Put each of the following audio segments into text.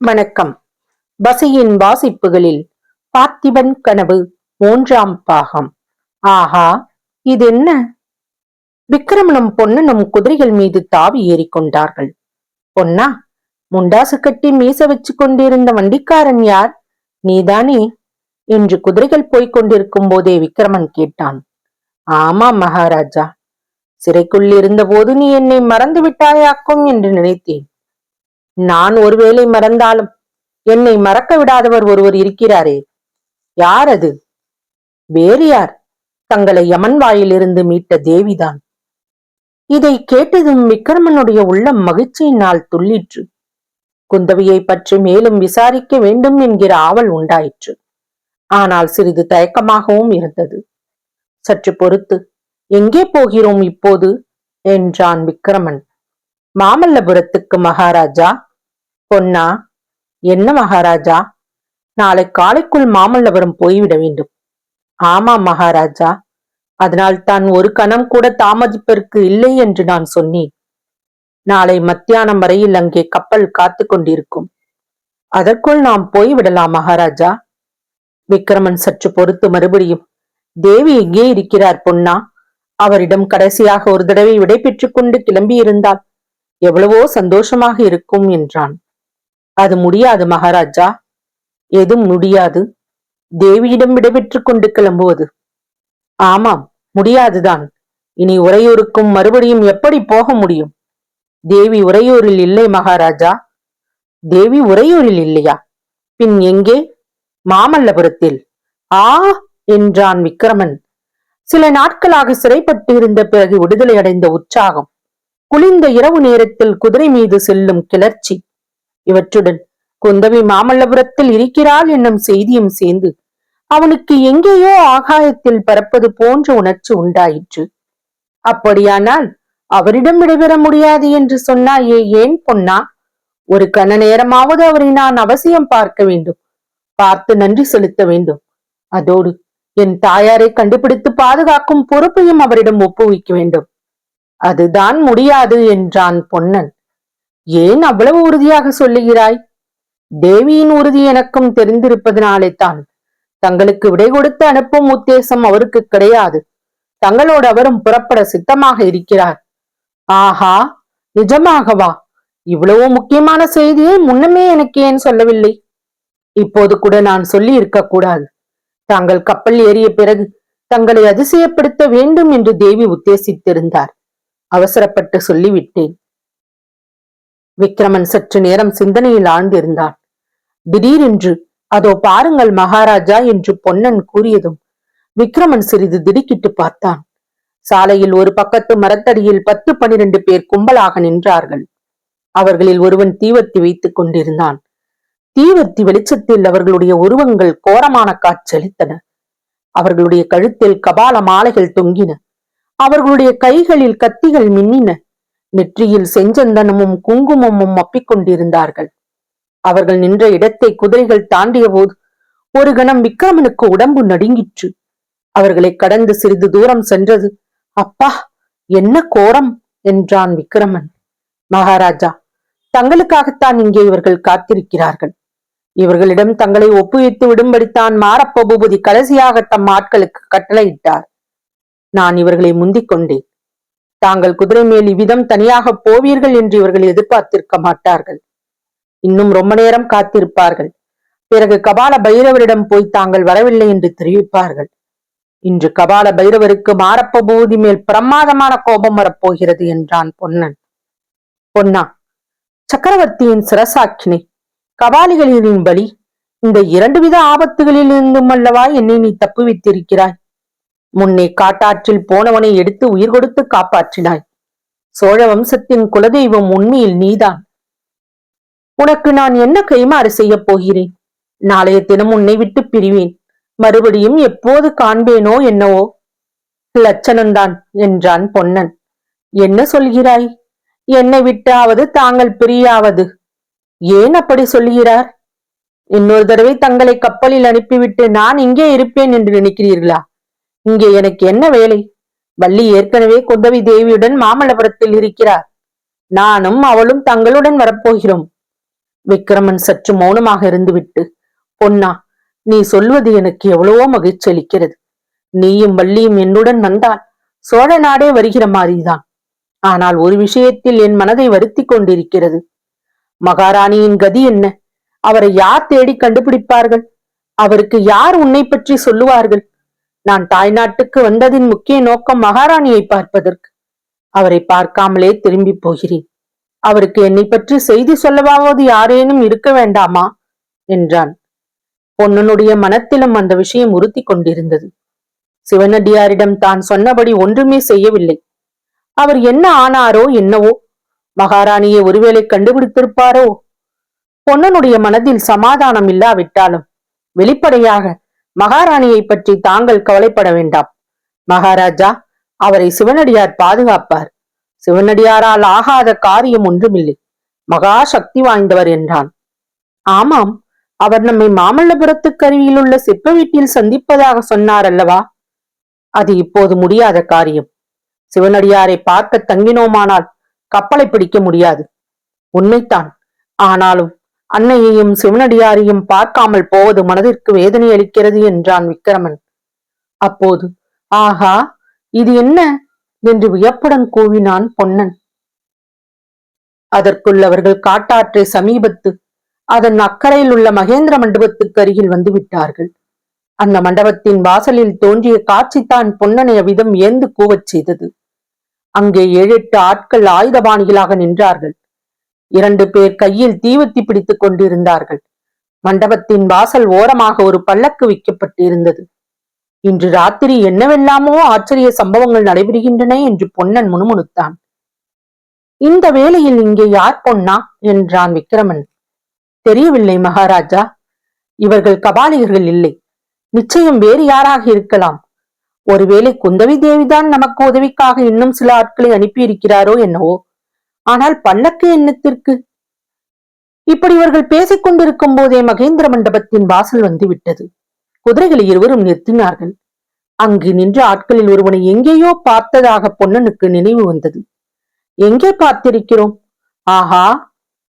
வணக்கம். பசியின் வாசிப்புகளில் பார்த்திபன் கனவு 3ஆம் பாகம். ஆஹா, இதென்ன? விக்கிரமனும் பொன்னனும் குதிரைகள் மீது தாவி ஏறிக்கொண்டார்கள். பொன்னா, முண்டாசு கட்டி மீச வச்சு கொண்டிருந்த வண்டிக்காரன் யார்? நீதானே என்று குதிரைகள் போய்க் கொண்டிருக்கும் போதே விக்கிரமன் கேட்டான். ஆமாம் மகாராஜா, சிறைக்குள் இருந்தபோது நீ என்னை மறந்து விட்டாயாக்கும் என்று நினைத்தேன். நான் ஒருவேளை மறந்தாலும் என்னை மறக்க விடாதவர் ஒருவர் இருக்கிறாரே. யார் அது? வேறு யார்? தங்களை யமன் வாயிலிருந்து மீட்ட தேவிதான். இதை கேட்டதும் விக்கிரமனுடைய உள்ளம் மகிழ்ச்சியினால் துள்ளிற்று. குந்தவியை பற்றி மேலும் விசாரிக்க வேண்டும் என்கிற ஆவல் உண்டாயிற்று. ஆனால் சிறிது தயக்கமாகவும் இருந்தது. சற்று பொறுத்து, எங்கே போகிறோம் இப்போது என்றான் விக்கிரமன். மாமல்லபுரத்துக்கு மகாராஜா. பொன்னா, என்ன மகாராஜா? நாளை காலைக்குள் மாமல்லபுரம் போய்விட வேண்டும். ஆமாம் மகாராஜா, அதனால் தான் ஒரு கணம் கூட தாமதிப்பதற்கு இல்லை என்று நான் சொன்னேன். நாளை மத்தியானம் வரையில் அங்கே கப்பல் காத்து கொண்டிருக்கும். அதற்குள் நாம் போய்விடலாம் மகாராஜா. விக்கிரமன் சற்று பொறுத்து மறுபடியும், தேவி எங்கே இருக்கிறார் பொன்னா? அவரிடம் கடைசியாக ஒரு தடவை விடை பெற்றுக் கொண்டு கிளம்பியிருந்தால் எவ்வளவோ சந்தோஷமாக இருக்கும் என்றான். அது முடியாது மகாராஜா. எதுவும் முடியாது? தேவியிடம் விடைபெற்றுக் கொண்டு கிளம்புவது? ஆமாம், முடியாதுதான். இனி உறையூருக்கும் மறுபடியும் எப்படி போக முடியும்? தேவி உறையூரில் இல்லை மகாராஜா. தேவி உறையூரில் இல்லையா? பின் எங்கே? மாமல்லபுரத்தில். ஆ என்றான் விக்கிரமன். சில நாட்களாக சிறைப்பட்டு இருந்த பிறகு விடுதலை அடைந்த உற்சாகம், குளிர்ந்த இரவு நேரத்தில் குதிரை மீது செல்லும் கிளர்ச்சி, இவற்றுடன் குந்தவி மாமல்லபுரத்தில் இருக்கிறாள் என்னும் செய்தியும் சேர்ந்து அவனுக்கு எங்கேயோ ஆகாயத்தில் பறப்பது போன்ற உணர்ச்சி உண்டாயிற்று. அப்படியானால் அவரிடம் விடைபெற முடியாது என்று சொன்னாயே, ஏன் பொன்னா? ஒரு கண நேரமாவது அவரை நான் அவசியம் பார்க்க வேண்டும், பார்த்து நன்றி செலுத்த வேண்டும். அதோடு என் தாயாரை கண்டுபிடித்து பாதுகாக்கும் பொறுப்பையும் அவரிடம் ஒப்புவிக்க வேண்டும். அதுதான் முடியாது என்றான் பொன்னன். ஏன் அவ்வளவு உறுதியாக சொல்லுகிறாய்? தேவியின் உறுதி எனக்கும் தெரிந்திருப்பதனாலே தான். தங்களுக்கு விடை கொடுத்து அனுப்பும் உத்தேசம் அவருக்கு கிடையாது. தங்களோடு அவரும் புறப்பட சித்தமாக இருக்கிறார். ஆஹா, நிஜமாகவா? இவ்வளவு முக்கியமான செய்தியை முன்னமே எனக்கு ஏன் சொல்லவில்லை? இப்போது கூட நான் சொல்லி இருக்க கூடாது. தாங்கள் கப்பல் ஏறிய பிறகு தங்களை அதிசயப்படுத்த வேண்டும் என்று தேவி உத்தேசித்திருந்தார். அவசரப்பட்டு சொல்லிவிட்டேன். விக்கிரமன் சற்று நேரம் சிந்தனையில் ஆழ்ந்திருந்தான். திடீரென்று, அதோ பாருங்கள் மகாராஜா என்று பொன்னன் கூறியதும் விக்கிரமன் சிறிது திடுக்கிட்டு பார்த்தான். சாலையில் ஒரு பக்கத்து மரத்தடியில் 10-12 பேர் கும்பலாக நின்றார்கள். அவர்களில் ஒருவன் தீவர்த்தி வைத்துக் கொண்டிருந்தான். தீவர்த்தி வெளிச்சத்தில் அவர்களுடைய உருவங்கள் கோரமான காட்சியளித்தன. அவர்களுடைய கழுத்தில் கபால மாலைகள் தொங்கின. அவர்களுடைய கைகளில் கத்திகள் மின்னின. நெற்றியில் செஞ்சந்தனமும் குங்குமமும் அப்பிக்கொண்டிருந்தார்கள். அவர்கள் நின்ற இடத்தை குதிரைகள் தாண்டிய போது ஒரு கணம் விக்கிரமனுக்கு உடம்பு நடுங்கிற்று. அவர்களை கடந்து சிறிது தூரம் சென்றது. அப்பா, என்ன கோரம் என்றான் விக்கிரமன். மகாராஜா, தங்களுக்காகத்தான் இங்கே இவர்கள் காத்திருக்கிறார்கள். இவர்களிடம் தங்களை ஒப்புவித்து விடும்படித்தான் மாரப்ப பூபதி கடைசியாக தம் ஆட்களுக்கு கட்டளையிட்டார். நான் இவர்களை முந்திக் கொண்டேன். தாங்கள் குதிரை மேல் இவ்விதம் தனியாக போவீர்கள் என்று இவர்கள் எதிர்பார்த்திருக்க மாட்டார்கள். இன்னும் ரொம்ப நேரம் காத்திருப்பார்கள். பிறகு கபால பைரவரிடம் போய் தாங்கள் வரவில்லை என்று தெரிவிப்பார்கள். இன்று கபால பைரவருக்கு மாரப்ப பூதி மேல் பிரமாதமான கோபம் வரப்போகிறது என்றான் பொன்னன். பொன்னா, சக்கரவர்த்தியின் சிரசாக்கினை, கபாலிகளின் பலி, இந்த 2 வித ஆபத்துகளில் இருந்தும் அல்லவா என்னை நீ தப்புவித்திருக்கிறாய். முன்னே காட்டாற்றில் போனவனை எடுத்து உயிர் கொடுத்து காப்பாற்றினாய். சோழ வம்சத்தின் குலதெய்வம் உண்மையில் நீதான். உனக்கு நான் என்ன கைமாறு செய்ய போகிறேன்? நாளைய தினம் உன்னை விட்டு பிரிவேன். மறுபடியும் எப்போது காண்பேனோ என்னவோ. லட்சணம்தான் என்றான் பொன்னன். என்ன சொல்கிறாய்? என்னை விட்டாவது தாங்கள் பிரியாவது? ஏன் அப்படி சொல்கிறார்? இன்னொரு தடவை தங்களை கப்பலில் அனுப்பிவிட்டு நான் இங்கே இருப்பேன் என்று நினைக்கிறீர்களா? இங்கே எனக்கு என்ன வேலை? வள்ளி ஏற்கனவே குந்தவி தேவியுடன் மாமல்லபுரத்தில் இருக்கிறார். நானும் அவளும் தங்களுடன் வரப்போகிறோம். விக்கிரமன் சற்று மௌனமாக இருந்துவிட்டு, பொன்னா, நீ சொல்வது எனக்கு எவ்வளவோ மகிழ்ச்சி அளிக்கிறது. நீயும் வள்ளியும் என்னுடன் வந்தால் சோழ நாடே வருகிற மாதிரிதான். ஆனால் ஒரு விஷயத்தில் என் மனதை வருத்தி கொண்டிருக்கிறது. மகாராணியின் கதி என்ன? அவரை யார் தேடி கண்டுபிடிப்பார்கள்? அவருக்கு யார் உன்னை பற்றி சொல்லுவார்கள்? நான் தாய்நாட்டுக்கு வந்ததின் முக்கிய நோக்கம் மகாராணியை பார்ப்பதற்கு. அவரை பார்க்காமலே திரும்பி போகிறேன். அவருக்கு என்னை பற்றி செய்தி சொல்லவாவது யாரேனும் இருக்க வேண்டாமா என்றான். பொன்னனுடைய மனத்திலும் அந்த விஷயம் உறுத்தி கொண்டிருந்தது. சிவனடியாரிடம் தான் சொன்னபடி ஒன்றுமே செய்யவில்லை. அவர் என்ன ஆனாரோ என்னவோ, மகாராணியை ஒருவேளை கண்டுபிடித்திருப்பாரோ? பொன்னனுடைய மனதில் சமாதானம் இல்லாவிட்டாலும் வெளிப்படையாக மகாராணியை பற்றி தாங்கள் கவலைப்பட வேண்டாம். மகாராஜா, அவரை சிவனடியார் பாதுகாப்பார். சிவனடியாரால் ஆகாத காரியம் ஒன்றுமில்லை. மகா சக்தி வாய்ந்தவர் என்றான். ஆமாம், அவர் நம்மை மாமல்லபுரத்துக்கு அருகில் உள்ள சிற்ப வீட்டில் சந்திப்பதாக சொன்னார் அல்லவா? அது இப்போது முடியாத காரியம். சிவனடியாரை பார்க்க தங்கினோமானால் கப்பலை பிடிக்க முடியாது. உண்மைத்தான். ஆனாலும் அன்னையையும் சிவனடியாரையும் பார்க்காமல் போவது மனதிற்கு வேதனை அளிக்கிறது என்றான் விக்கிரமன். அப்போது, ஆஹா, இது என்ன என்று வியப்புடன் கூவினான் பொன்னன். அதற்குள் அவர்கள் காட்டாற்றை சமீபத்து அதன் அக்கறையில் உள்ள மகேந்திர மண்டபத்துக்கு அருகில் வந்து விட்டார்கள். அந்த மண்டபத்தின் வாசலில் தோன்றிய காட்சித்தான் பொன்னனை அவ்விதம் ஏந்து கூவச் செய்தது. அங்கே 7-8 ஆட்கள் ஆயுதபாணிகளாக நின்றார்கள். 2 பேர் கையில் தீவத்தி பிடித்துக் கொண்டிருந்தார்கள். மண்டபத்தின் வாசல் ஓரமாக ஒரு பல்லக்கு வைக்கப்பட்டிருந்தது. இன்று ராத்திரி என்னவெல்லாமோ ஆச்சரிய சம்பவங்கள் நடைபெறுகின்றன என்று பொன்னன் முணுமுணுத்தான். இந்த வேளையில் இங்கே யார் பொன்னா என்றான் விக்கிரமன். தெரியவில்லை மகாராஜா. இவர்கள் கபாலிகர்கள் இல்லை. நிச்சயம் வேறு யாராக இருக்கலாம். ஒருவேளை குந்தவி தேவிதான் நமக்கு உதவிக்காக இன்னும் சில ஆட்களை அனுப்பியிருக்கிறாரோ என்னவோ. ஆனால் பல்லக்கு என்னத்திற்கு? இப்படி இவர்கள் பேசிக் கொண்டிருக்கும் போதே மகேந்திர மண்டபத்தின் வாசல் வந்து விட்டது. குதிரைகளை இருவரும் நிறுத்தினார்கள். அங்கு நின்ற ஆட்களில் ஒருவனை எங்கேயோ பார்த்ததாக பொன்னனுக்கு நினைவு வந்தது. எங்கே பார்த்திருக்கிறோம்? ஆஹா,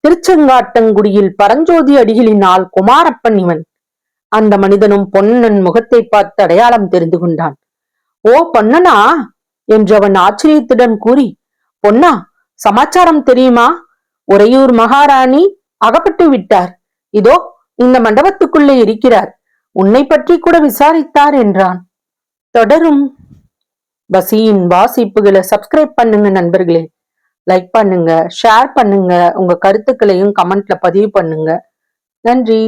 திருச்செங்காட்டங்குடியில் பரஞ்சோதி அடிகளின் ஆள் குமாரப்பன் இவன். அந்த மனிதனும் பொன்னன் முகத்தை பார்த்து அடையாளம் தெரிந்து கொண்டான். ஓ பொன்னனா என்று அவன் ஆச்சரியத்துடன் கூறி, பொன்னா, சமாச்சாரம் தெரியுமா? உறையூர் மகாராணி அகப்பட்டு விட்டார். இதோ இந்த மண்டபத்துக்குள்ளே இருக்கிறார். உன்னை பற்றி கூட விசாரித்தார் என்றான். தொடரும். வசியின் வாசிப்புகளை சப்ஸ்கிரைப் பண்ணுங்க நண்பர்களே. லைக் பண்ணுங்க, ஷேர் பண்ணுங்க, உங்க கருத்துக்களையும் கமெண்ட்ல பதிவு பண்ணுங்க. நன்றி.